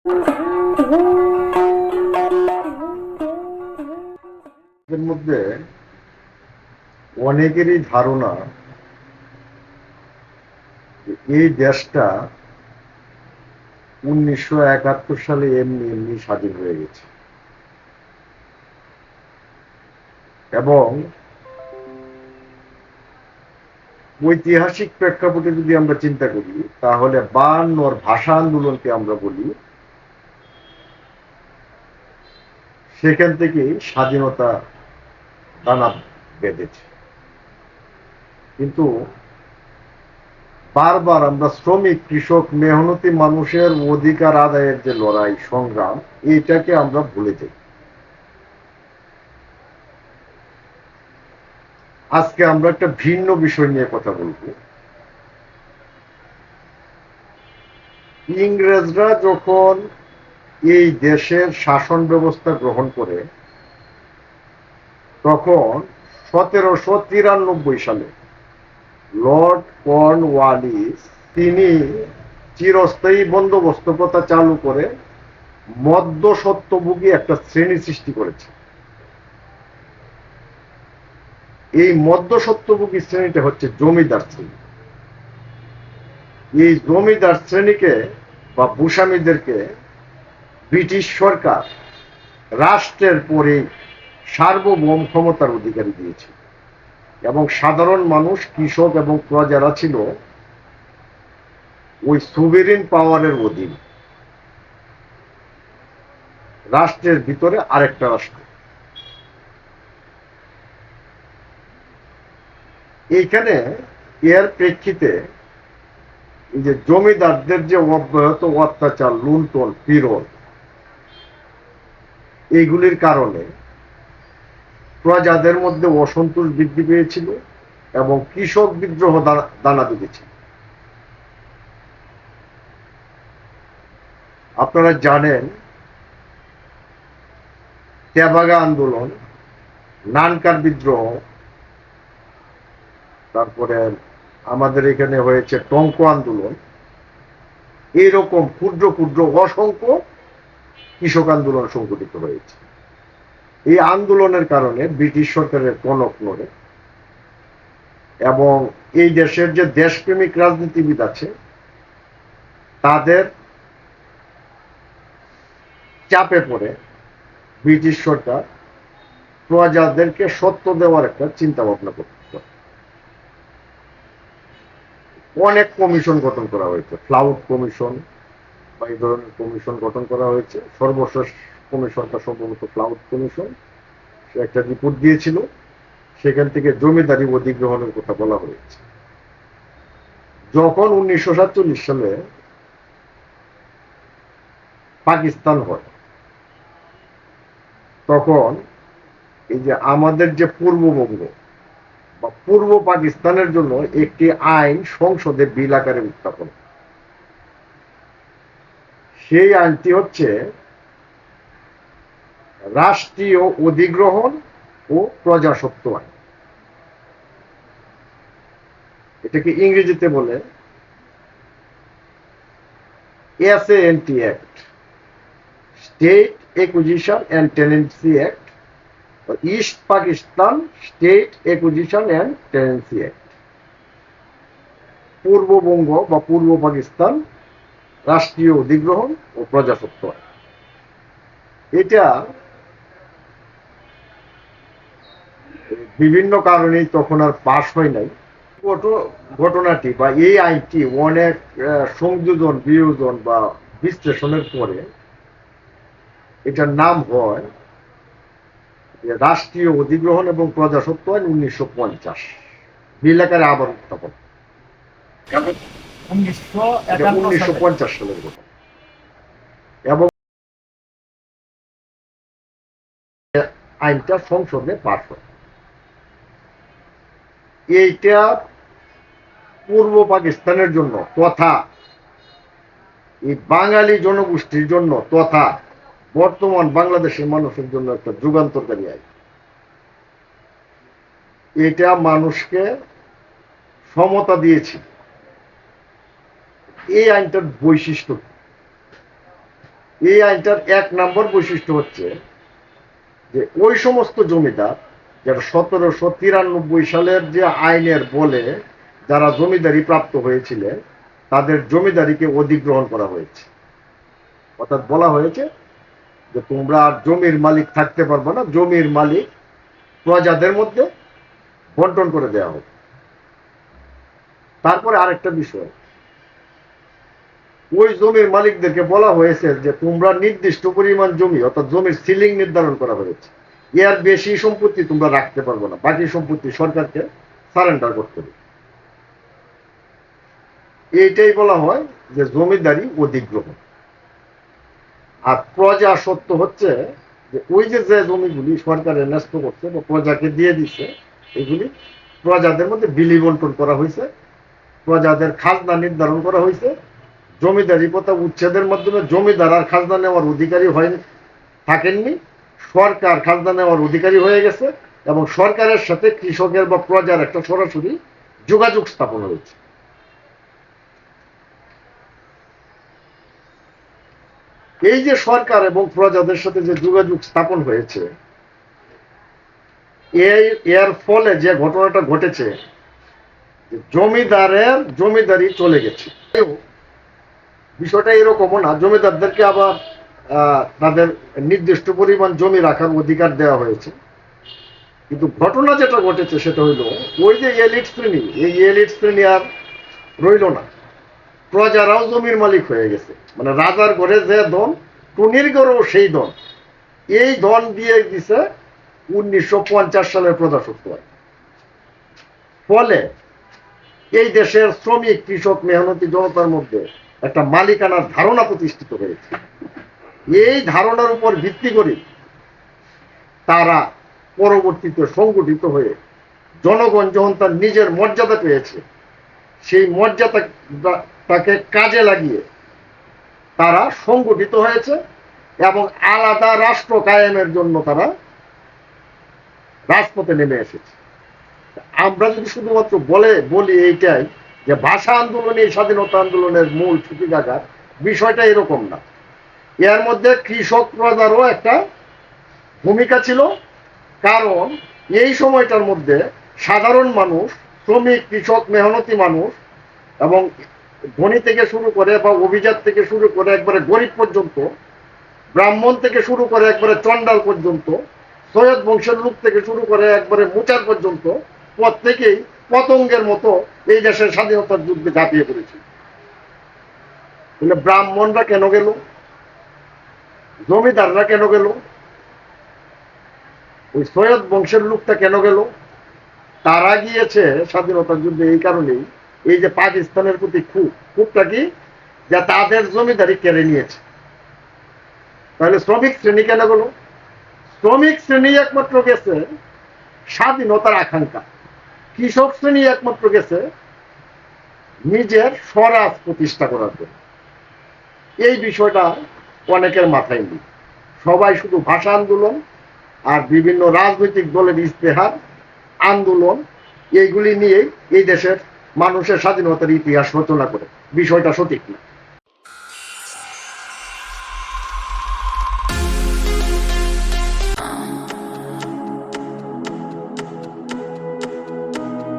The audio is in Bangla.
এর মধ্যে অনেকেরই ধারণা এই দেশটা 1971 সালে এমনি এমনি স্বাধীন হয়ে গেছে এবং ঐতিহাসিক প্রেক্ষাপটে যদি আমরা চিন্তা করি তাহলে 52 ভাষা আন্দোলনকে আমরা বলি, সেখান থেকে স্বাধীনতা দানা বেঁধেছে। কিন্তু বারবার আমরা শ্রমিক, কৃষক, মেহনতি মানুষের অধিকার আদায়ের যে লড়াই, সংগ্রাম, এইটাকে আমরা ভুলে যাই। আজকে আমরা একটা ভিন্ন বিষয় নিয়ে কথা বলবো। ইংরেজরা যখন এই দেশের শাসন ব্যবস্থা গ্রহণ করে তখন 1793 সালে লর্ড কর্নওয়ালিস তিনি চিরস্থায়ী বন্দোবস্ত প্রথা চালু করে মধ্যস্বত্বভোগী একটা শ্রেণী সৃষ্টি করেছে। এই মধ্যস্বত্বভোগী শ্রেণীটা হচ্ছে জমিদার শ্রেণী। এই জমিদার শ্রেণীকে বা ভূস্বামীদেরকে ব্রিটিশ সরকার রাষ্ট্রের পরে সার্বভৌম ক্ষমতার অধিকারী দিয়েছে এবং সাধারণ মানুষ, কৃষক এবং প্রজারা ছিল ওই সুভেরিন পাওয়ারের অধীন, রাষ্ট্রের ভিতরে আরেকটা রাষ্ট্র। এইখানে এর প্রেক্ষিতে এই যে জমিদারদের যে অব্যাহত অত্যাচার, লুণ্ঠন, পীড়ন, এইগুলির কারণে প্রজাদের মধ্যে অসন্তোষ বৃদ্ধি পেয়েছিল এবং কৃষক বিদ্রোহ দানা বেঁধেছিল। আপনারা জানেন তেভাগা আন্দোলন, নানকার বিদ্রোহ, তারপরে আমাদের এখানে হয়েছে টঙ্ক আন্দোলন, এইরকম ক্ষুদ্র ক্ষুদ্র অসংখ্য কৃষক আন্দোলন সংগঠিত হয়েছে। এই আন্দোলনের কারণে ব্রিটিশ সরকারের টনক নড়ে এবং এই দেশের যে দেশপ্রেমিক রাজনীতিবিদ আছে তাদের চাপে পড়ে ব্রিটিশ সরকার প্রজাদেরকে সত্য দেওয়ার একটা চিন্তা ভাবনা করতে। অনেক কমিশন গঠন করা হয়েছে, ফ্লাউড কমিশন বা এই ধরনের কমিশন গঠন করা হয়েছে। সর্বশেষ কমিশনটা সম্ভবত ফ্লাউড কমিশন, সে একটা রিপোর্ট দিয়েছিল, সেখান থেকে জমিদারি অধিগ্রহণের কথা বলা হয়েছে। যখন 1947 সালে পাকিস্তান হয় তখন এই যে আমাদের যে পূর্ববঙ্গ বা পূর্ব পাকিস্তানের জন্য একটি আইন সংসদে বিল আকারে উত্থাপন। সেই আইনটি হচ্ছে রাষ্ট্রীয় অধিগ্রহণ ও প্রজাস্বত্ব আইন। এটাকে ইংরেজিতে বলে SANT act, state acquisition and tenancy act, East Pakistan state acquisition and tenancy act. Purbabanga বা পূর্ব পাকিস্তান রাষ্ট্রীয় অধিগ্রহণ ও প্রজাস্বত্ব আইন। এটা বিভিন্ন কারণেই তখন আর পাশ হয় নাই। ঘটনাটি বা এই আইনটি অনেক সংযোজন, বিয়োজন বা বিশ্লেষণের পরে এটার নাম হয় রাষ্ট্রীয় অধিগ্রহণ এবং প্রজাস্বত্ব আইন 1950, বিল আকারে আবার উত্থাপন। 1950 সালের কথা। এবং আইনটা সংসদে পাশ হয়। এইটা পূর্ব পাকিস্তানের জন্য তথা এই বাঙালি জনগোষ্ঠীর জন্য তথা বর্তমান বাংলাদেশের মানুষের জন্য একটা যুগান্তরকারী আইন। এটা মানুষকে সমতা দিয়েছে। এই আইনটার বৈশিষ্ট্য, এই আইনটার 1 নম্বর বৈশিষ্ট্য হচ্ছে যে ওই সমস্ত জমিদার যারা 1793 সালের যে আইনের বলে যারা জমিদারি প্রাপ্ত হয়েছিলেন তাদের জমিদারিকে অধিগ্রহণ করা হয়েছে। অর্থাৎ বলা হয়েছে যে তোমরা আর জমির মালিক থাকতে পারবে না, জমির মালিক প্রজাদের মধ্যে বন্টন করে দেওয়া হবে। তারপরে আরেকটা বিষয়, ওই জমির মালিকদেরকে বলা হয়েছে যে তোমরা নির্দিষ্ট পরিমাণ জমি অর্থাৎ জমির সিলিং নির্ধারণ করা হয়েছে, এর বেশি সম্পত্তি তোমরা রাখতে পারবে না, বাকি সম্পত্তি সরকারকে সারেন্ডার করতে হবে। এইটাই বলা হয় যে জমিদারি অধিগ্রহণ। আর প্রজা সত্য হচ্ছে যে ওই যে জমিগুলি সরকারের ন্যস্ত করছে বা প্রজাকে দিয়ে দিচ্ছে, এগুলি প্রজাদের মধ্যে বিলি বন্টন করা হয়েছে, প্রজাদের খাজনা নির্ধারণ করা হয়েছে। জমিদারি প্রথা উচ্ছেদের মাধ্যমে জমিদার আর খাজনা নেওয়ার অধিকারী হয়নি, থাকেননি, সরকার খাজনা নেওয়ার অধিকারী হয়ে গেছে এবং সরকারের সাথে কৃষকের বা প্রজার একটা সরাসরি যোগাযোগ স্থাপন হয়েছে। এই যে সরকার এবং প্রজাদের সাথে যে যোগাযোগ স্থাপন হয়েছে, এর ফলে যে ঘটনাটা ঘটেছে, জমিদারের জমিদারি চলে গেছে। বিষয়টা এরকমও না, জমিদারদেরকে আবার তাদের নির্দিষ্ট পরিমাণ জমি রাখার অধিকার দেওয়া হয়েছে। কিন্তু ঘটনা যেটা ঘটেছে সেটা হইল ওই যে এলিট শ্রেণী, এই এলিট শ্রেণী আর রইল না, প্রজারাও জমির মালিক হয়ে গেছে। মানে রাজার ঘরে যে ধন, টুনির ঘরেও সেই ধন। এই ধন দিয়ে দিছে 1950 সালের প্রজাসত্ব আইন। ফলে এই দেশের শ্রমিক, কৃষক, মেহনতি জনতার মধ্যে একটা মালিকানার ধারণা প্রতিষ্ঠিত হয়েছে। এই ধারণার উপর ভিত্তি করে তারা পরবর্তীতে সংগঠিত হয়ে জনগণ যখন তার নিজের মর্যাদা পেয়েছে, সেই মর্যাদাটাকে কাজে লাগিয়ে তারা সংগঠিত হয়েছে এবং আলাদা রাষ্ট্র কায়েমের জন্য তারা রাজপথে নেমে এসেছে। আমরা যদি শুধুমাত্র বলি এইটাই যে ভাষা আন্দোলনে স্বাধীনতা আন্দোলনের মূল সূতিকাগার, বিষয়টা এরকম না। এর মধ্যে কৃষক প্রজারও একটা ভূমিকা ছিল, কারণ এই সময়টার মধ্যে সাধারণ মানুষ, শ্রমিক, কৃষক, মেহনতি মানুষ এবং ধনী থেকে শুরু করে বা অভিজাত থেকে শুরু করে একবারে গরিব পর্যন্ত, ব্রাহ্মণ থেকে শুরু করে একবারে চন্ডাল পর্যন্ত, সৈয়দ বংশের লোক থেকে শুরু করে একবারে মুচার পর্যন্ত প্রত্যেকেই পতঙ্গের মতো এই দেশের স্বাধীনতার যুদ্ধে ঝাঁপিয়ে পড়েছে। ব্রাহ্মণরা কেন গেল, জমিদাররা কেন গেল, ওই সৈয়দ বংশের লোকটা কেন গেল? তারা গিয়েছে স্বাধীনতার যুদ্ধে এই কারণেই, এই যে পাকিস্তানের প্রতি ক্ষোভটা কি, যে তাদের জমিদারি কেড়ে নিয়েছে। তাহলে শ্রমিক শ্রেণী কেন গেল? শ্রমিক শ্রেণী একমাত্র গেছে স্বাধীনতার আকাঙ্ক্ষা, কৃষক শ্রেণী একমাত্র গেছে নিজের স্বরাজ প্রতিষ্ঠা করার জন্য। এই বিষয়টা অনেকের মাথায় নেই। সবাই শুধু ভাষা আন্দোলন আর বিভিন্ন রাজনৈতিক দলের ইস্তেহার আন্দোলন, এইগুলি নিয়েই এই দেশের মানুষের স্বাধীনতার ইতিহাস রচনা করে। বিষয়টা সঠিক না।